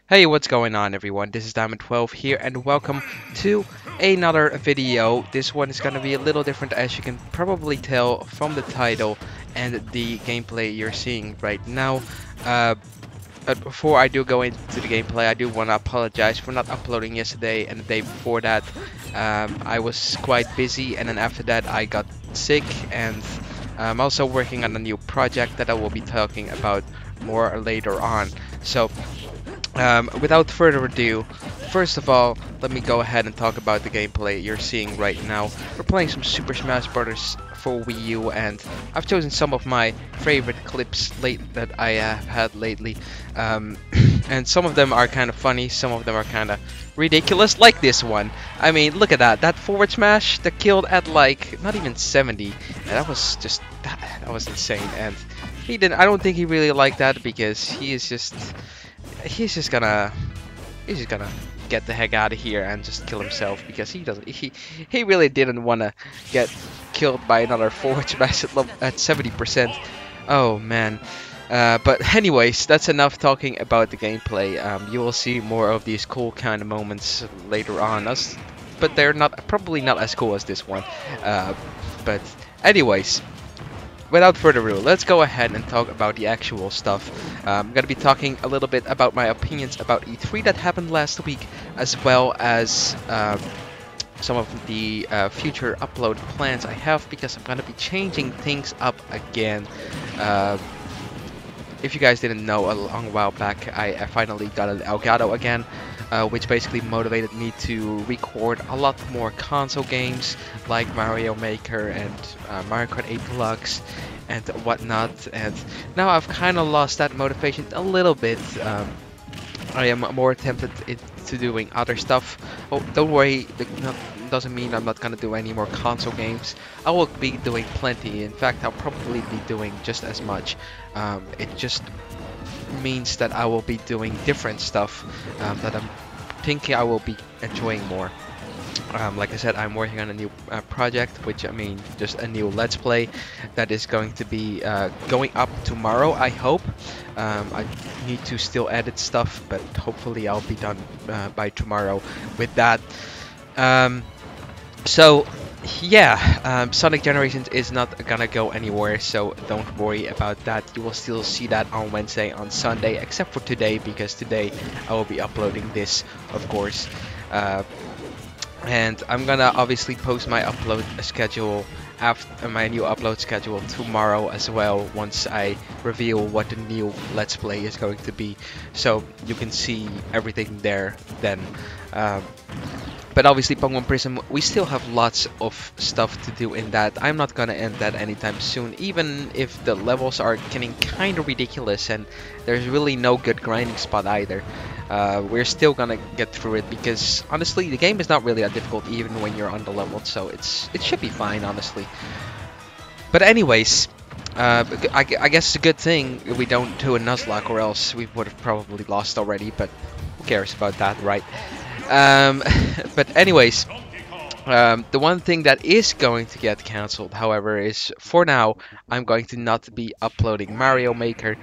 Hey, what's going on everyone? This is Diamond12 here and welcome to another video. This one is gonna be a little different, as you can probably tell from the title and the gameplay you're seeing right now. But before I do go into the gameplay, I do want to apologize for not uploading yesterday and the day before that. I was quite busy, and then after that I got sick, and I'm also working on a new project that I will be talking about more later on. So without further ado, first of all, let me go ahead and talk about the gameplay you're seeing right now. We're playing some Super Smash Bros. For Wii U, and I've chosen some of my favorite clips that I have had lately. And some of them are kind of funny, some of them are kind of ridiculous, like this one. I mean, look at that forward smash that killed at like not even 70. And that was just that was insane. And he didn't. I don't think he really liked that, because he's just gonna get the heck out of here and just kill himself, because he really didn't want to get killed by another forward smash at 70%. Oh man. But anyways, that's enough talking about the gameplay. You will see more of these cool kind of moments later on, but they're probably not as cool as this one. But anyways, without further ado, let's go ahead and talk about the actual stuff. I'm going to be talking a little bit about my opinions about E3 that happened last week, as well as some of the future upload plans I have, because I'm going to be changing things up again. If you guys didn't know, a long while back I finally got an Elgato again, which basically motivated me to record a lot more console games like Mario Maker and Mario Kart 8 Deluxe and whatnot. And now I've kind of lost that motivation a little bit. I am more tempted into doing other stuff. Oh, don't worry, that doesn't mean I'm not gonna do any more console games. I will be doing plenty. In fact, I'll probably be doing just as much. It just means that I will be doing different stuff that I'm thinking I will be enjoying more. Like I said, I'm working on a new project, which I mean just a new Let's Play that is going to be going up tomorrow, I hope. I need to still edit stuff, but hopefully I'll be done by tomorrow with that. So yeah, Sonic Generations is not gonna go anywhere, so don't worry about that. You will still see that on Wednesday, on Sunday, except for today, because today I will be uploading this, of course. And I'm gonna obviously post my upload schedule after my new upload schedule tomorrow as well, once I reveal what the new Let's Play is going to be, so you can see everything there then. But obviously Pokemon Prism, we still have lots of stuff to do in that. I'm not gonna end that anytime soon, even if the levels are getting kind of ridiculous and there's really no good grinding spot either. We're still gonna get through it, because honestly the game is not really that difficult even when you're under-leveled, so it should be fine, honestly. But anyways, I guess it's a good thing we don't do a Nuzlocke, or else we would have probably lost already, but who cares about that, right? But anyways, the one thing that is going to get cancelled, however, is for now I'm going to not be uploading Mario Maker.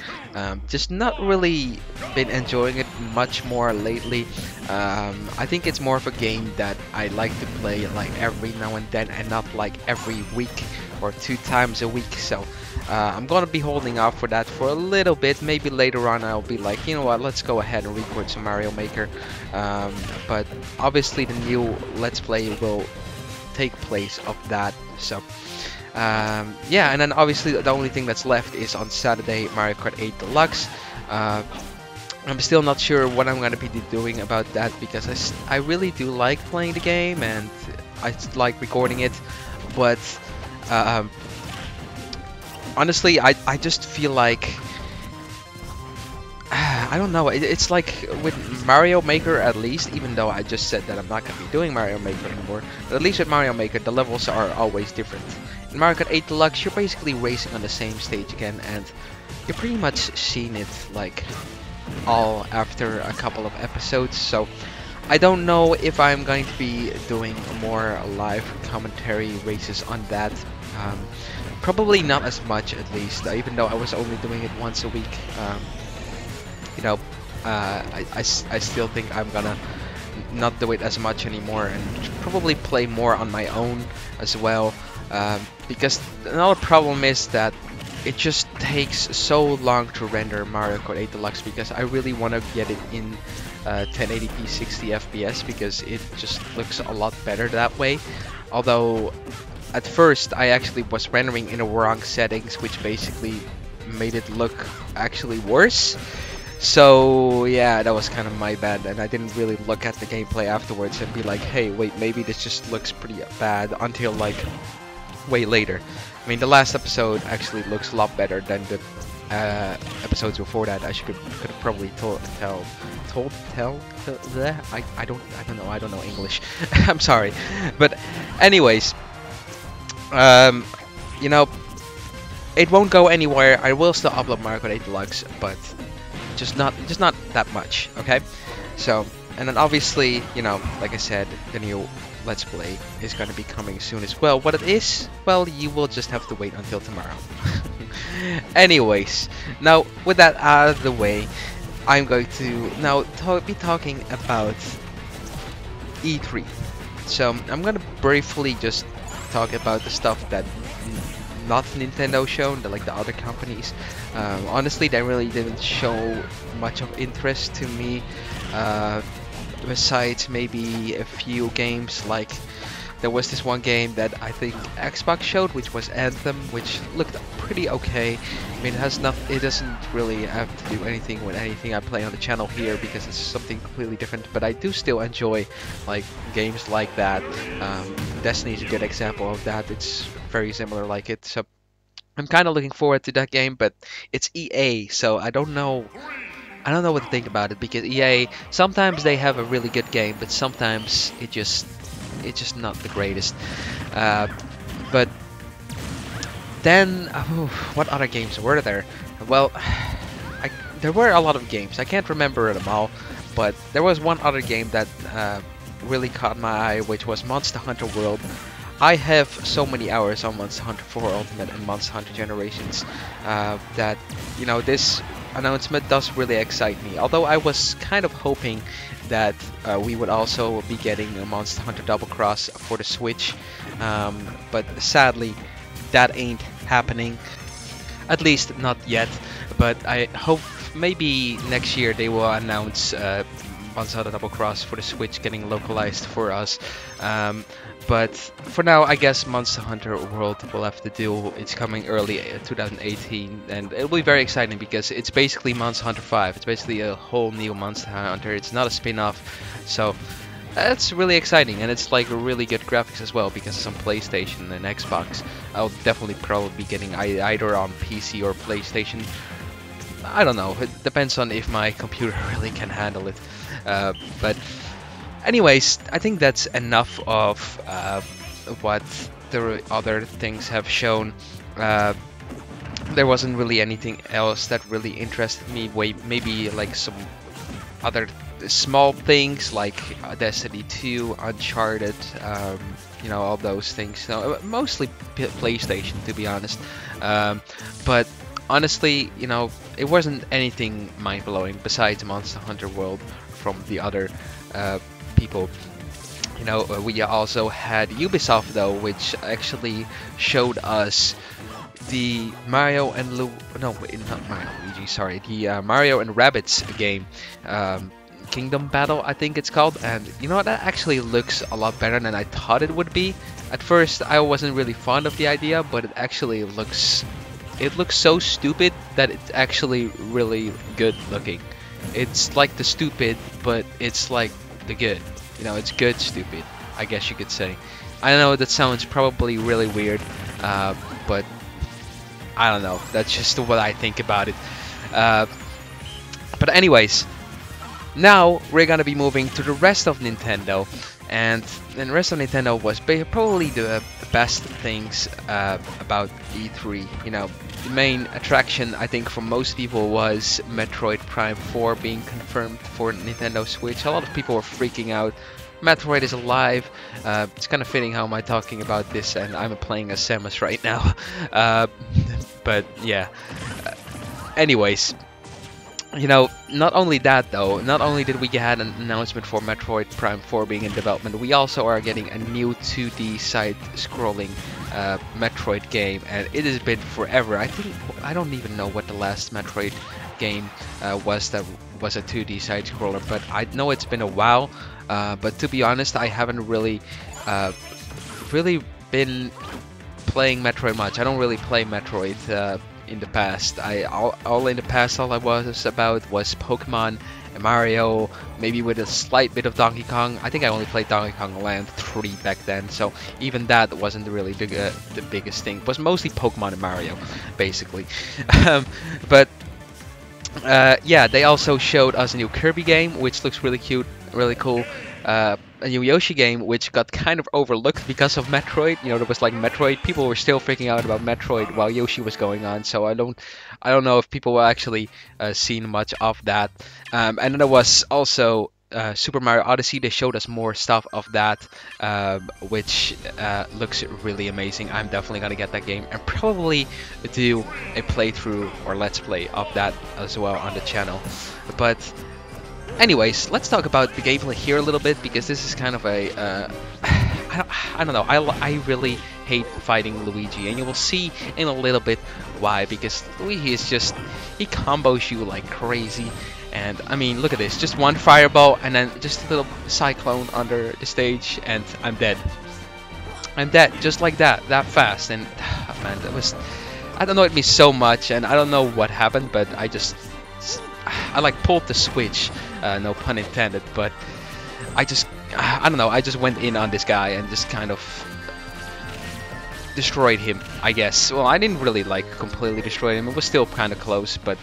Just not really been enjoying it much more lately. I think it's more of a game that I like to play like every now and then, and not like every week or 2 times a week. So I'm gonna be holding off for that for a little bit. Maybe later on I'll be like, you know what, let's go ahead and record some Mario Maker. But obviously the new Let's Play will take place of that. So yeah, and then obviously the only thing that's left is on Saturday, Mario Kart 8 Deluxe. I'm still not sure what I'm gonna be doing about that, because I really do like playing the game and I like recording it, but honestly, I just feel like I don't know. It's like with Mario Maker, at least, even though I just said that I'm not going to be doing Mario Maker anymore, but at least with Mario Maker, the levels are always different. In Mario Kart 8 Deluxe, you're basically racing on the same stage again, and you're pretty much seen it like all after a couple of episodes. So I don't know if I'm going to be doing more live commentary races on that. Probably not as much, at least, even though I was only doing it once a week. You know, I still think I'm gonna not do it as much anymore and probably play more on my own as well. Because another problem is that it just takes so long to render Mario Kart 8 Deluxe, because I really want to get it in 1080p 60 FPS because it just looks a lot better that way. Although at first I actually was rendering in the wrong settings, which basically made it look actually worse. So yeah, that was kind of my bad, and I didn't really look at the gameplay afterwards and be like, hey, wait, maybe this just looks pretty bad, until like way later. I mean, the last episode actually looks a lot better than the episodes before that, as you could have probably tell. I don't know English. I'm sorry, but anyways, you know, it won't go anywhere. I will still upload Mario Kart 8 Deluxe, but just not that much. Okay, so, and then obviously, you know, like I said, the new Let's Play is going to be coming soon as well. What it is, well, you will just have to wait until tomorrow. Anyways, now with that out of the way, I'm going to now be talking about E3. So I'm going to briefly just talk about the stuff that not Nintendo shown, like the other companies. Honestly, they really didn't show much of interest to me. Besides maybe a few games, like there was this one game that I think Xbox showed, which was Anthem, which looked pretty okay. I mean, it doesn't really have to do anything with anything I play on the channel here, because it's something completely different. But I do still enjoy like games like that. Destiny is a good example of that. It's very similar like it. So I'm kind of looking forward to that game, but it's EA, so I don't know what to think about it, because EA, sometimes they have a really good game, but sometimes it's just not the greatest. But then, what other games were there? Well, there were a lot of games. I can't remember them all, but there was one other game that really caught my eye, which was Monster Hunter World. I have so many hours on Monster Hunter 4 Ultimate and Monster Hunter Generations that, you know, this announcement does really excite me. Although I was kind of hoping that we would also be getting a Monster Hunter Double Cross for the Switch, but sadly that ain't happening, at least not yet. But I hope maybe next year they will announce Monster Hunter Double Cross for the Switch getting localized for us. But for now, I guess Monster Hunter World will have to do. It's coming early 2018, and it'll be very exciting because it's basically Monster Hunter 5. It's basically a whole new Monster Hunter. It's not a spin-off, so that's really exciting, and it's like really good graphics as well because it's on PlayStation and Xbox. I'll definitely probably be getting either on PC or PlayStation. I don't know. It depends on if my computer really can handle it. But anyways, I think that's enough of what the other things have shown. There wasn't really anything else that really interested me. Maybe like some other small things like Destiny 2, Uncharted, you know, all those things. No, mostly PlayStation, to be honest. But honestly, you know, it wasn't anything mind-blowing besides Monster Hunter World from the other people. You know, we also had Ubisoft though, which actually showed us the Mario and not Mario Luigi, sorry, the Mario and Rabbids game, Kingdom Battle, I think it's called. And you know what, that actually looks a lot better than I thought it would be. At first, I wasn't really fond of the idea, but it actually looks so stupid that it's actually really good looking. It's like the stupid, but it's like the good. You know, it's good stupid, I guess you could say. I know that sounds probably really weird, but I don't know. That's just what I think about it. But anyways, now we're gonna be moving to the rest of Nintendo, and the rest of Nintendo was probably the best things about E3. You know, the main attraction, I think, for most people was Metroid Prime 4 being confirmed for Nintendo Switch. A lot of people were freaking out. Metroid is alive. It's kind of fitting how am I talking about this, and I'm playing as Samus right now. But yeah. Anyways, You know, not only that though, not only did we get an announcement for Metroid Prime 4 being in development, we also are getting a new 2D side-scrolling Metroid game, and it has been forever. I don't even know what the last Metroid game was that was a 2D side-scroller, but I know it's been a while. But to be honest, I haven't really been playing Metroid much. I don't really play Metroid in the past. All in the past, all I was about was Pokemon and Mario, maybe with a slight bit of Donkey Kong. I think I only played Donkey Kong Land 3 back then, so even that wasn't really the biggest thing. It was mostly Pokemon and Mario, basically. But yeah, they also showed us a new Kirby game, which looks really cute, really cool. A new Yoshi game, which got kind of overlooked because of Metroid. You know, there was like Metroid. People were still freaking out about Metroid while Yoshi was going on. So I don't know if people were actually seen much of that. And then there was also Super Mario Odyssey. They showed us more stuff of that, which looks really amazing. I'm definitely gonna get that game and probably do a playthrough or let's play of that as well on the channel. But anyways, let's talk about the gameplay here a little bit, because this is kind of a I don't know. I really hate fighting Luigi, and you will see in a little bit why. Because Luigi is just, he combos you like crazy. And I mean, look at this, just one fireball and then just a little cyclone under the stage, and I'm dead. I'm dead, just like that fast. And man, that was, that annoyed me so much, and I don't know what happened, but I like pulled the switch, no pun intended, but I don't know, I just went in on this guy and just kind of destroyed him, I guess. Well, I didn't really like completely destroy him, it was still kind of close, but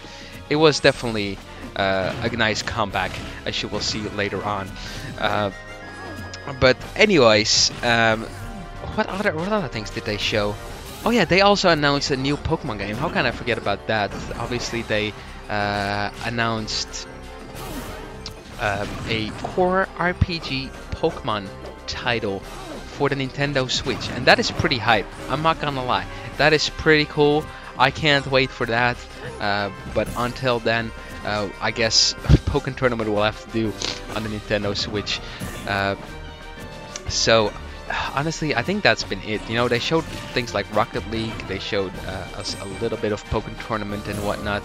it was definitely a nice comeback, as you will see later on. But anyways, what other things did they show? Oh yeah, they also announced a new Pokemon game. How can I forget about that? Obviously they announced a core RPG Pokemon title for the Nintendo Switch, and that is pretty hype. I'm not gonna lie, that is pretty cool. I can't wait for that. But until then, I guess Pokemon Tournament will have to do on the Nintendo Switch. So honestly, I think that's been it. You know, they showed things like Rocket League. They showed us a little bit of Pokemon Tournament and whatnot.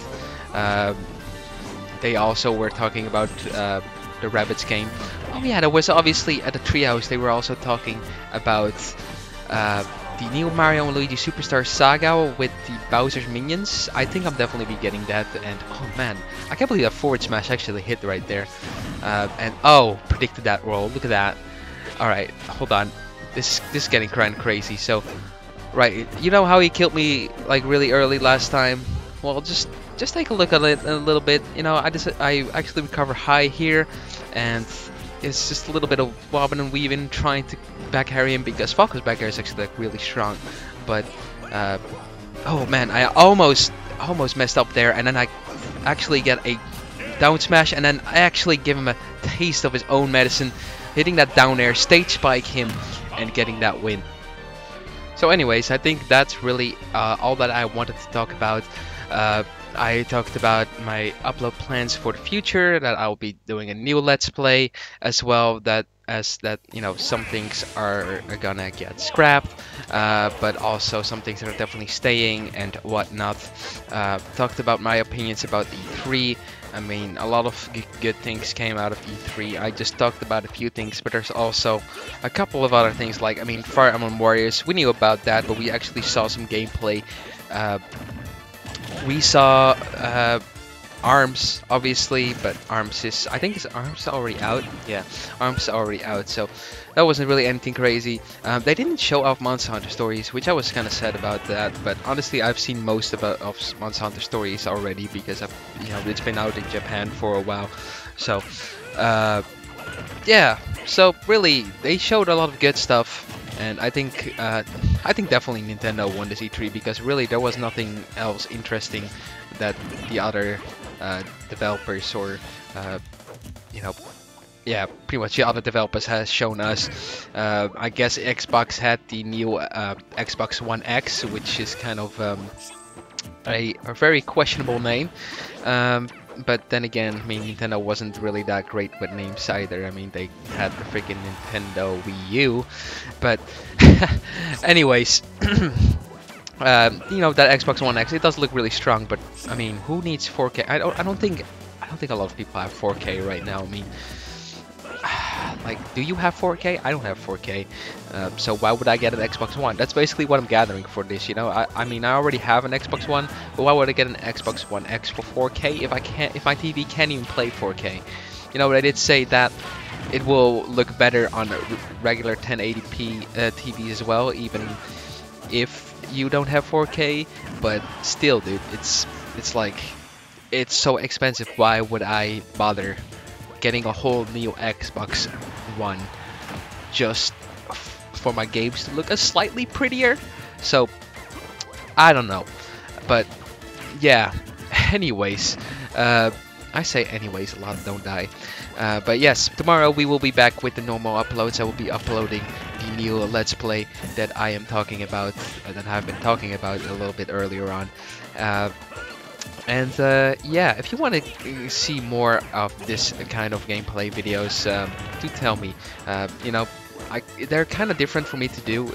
They also were talking about the Rabbids game. Oh yeah, there was obviously at the Treehouse. They were also talking about the new Mario and Luigi Superstar Saga with the Bowser's minions. I think I'm definitely be getting that. And oh man, I can't believe that forward smash actually hit right there. And oh, predicted that roll. Look at that. All right, hold on. This is getting kind of crazy. So, right, you know how he killed me like really early last time? Well, just take a look at it a little bit. You know, I actually recover high here, and it's just a little bit of wobbling and weaving, trying to back carry him, because Falco's back air is actually like really strong. But oh man, I almost messed up there, and then I actually get a down smash, and then I actually give him a taste of his own medicine, hitting that down air, stage spike him, and getting that win. So anyways, I think that's really all that I wanted to talk about. I talked about my upload plans for the future, that I'll be doing a new Let's Play as well, that you know, some things are gonna get scrapped, but also some things are definitely staying and whatnot. Talked about my opinions about E3. I mean, a lot of good things came out of E3. I just talked about a few things, but there's also a couple of other things, like, I mean, Fire Emblem Warriors, we knew about that, but we actually saw some gameplay. We saw ARMS, obviously, but ARMS is, I think, is ARMS already out? Yeah, ARMS is already out, so that wasn't really anything crazy. They didn't show off Monster Hunter Stories, which I was kind of sad about that, but honestly, I've seen most of Monster Hunter Stories already, because you know, it's been out in Japan for a while. So yeah, so really, they showed a lot of good stuff. And I think definitely Nintendo won this E3, because really there was nothing else interesting that the other developers or you know, yeah, pretty much the other developers has shown us. I guess Xbox had the new Xbox One X, which is kind of a very questionable name. But then again, I mean, Nintendo wasn't really that great with names either. I mean, they had the freaking Nintendo Wii U. But anyways, you know, that Xbox One X, it does look really strong. But I mean, who needs 4K? I don't think a lot of people have 4K right now. I mean, like, do you have 4K? I don't have 4K, so why would I get an Xbox One? That's basically what I'm gathering for this, you know. I mean, I already have an Xbox One, but why would I get an Xbox One X for 4K if my TV can't even play 4K? You know, but I did say that it will look better on regular 1080p TV as well, even if you don't have 4K. But still, dude, it's like, it's so expensive. Why would I bother getting a whole new Xbox One just for my games to look a slightly prettier? So I don't know, but yeah. Anyways, I say anyways, a lot don't die. But yes, tomorrow we will be back with the normal uploads. I will be uploading the new Let's Play that I am talking about, that I've been talking about a little bit earlier on. And yeah, if you want to see more of this kind of gameplay videos, do tell me. You know, they're kind of different for me to do.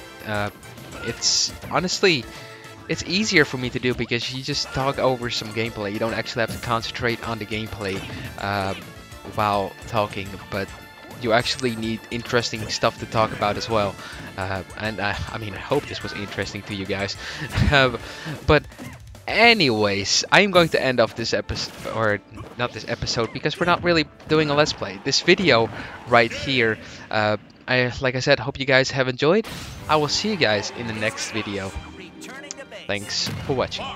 It's honestly, it's easier for me to do because you just talk over some gameplay. You don't actually have to concentrate on the gameplay while talking, but you actually need interesting stuff to talk about as well. And I mean, I hope this was interesting to you guys. But anyways, I'm going to end off this episode, or not this episode, because we're not really doing a Let's Play. This video right here, like I said, hope you guys have enjoyed. I will see you guys in the next video. Thanks for watching.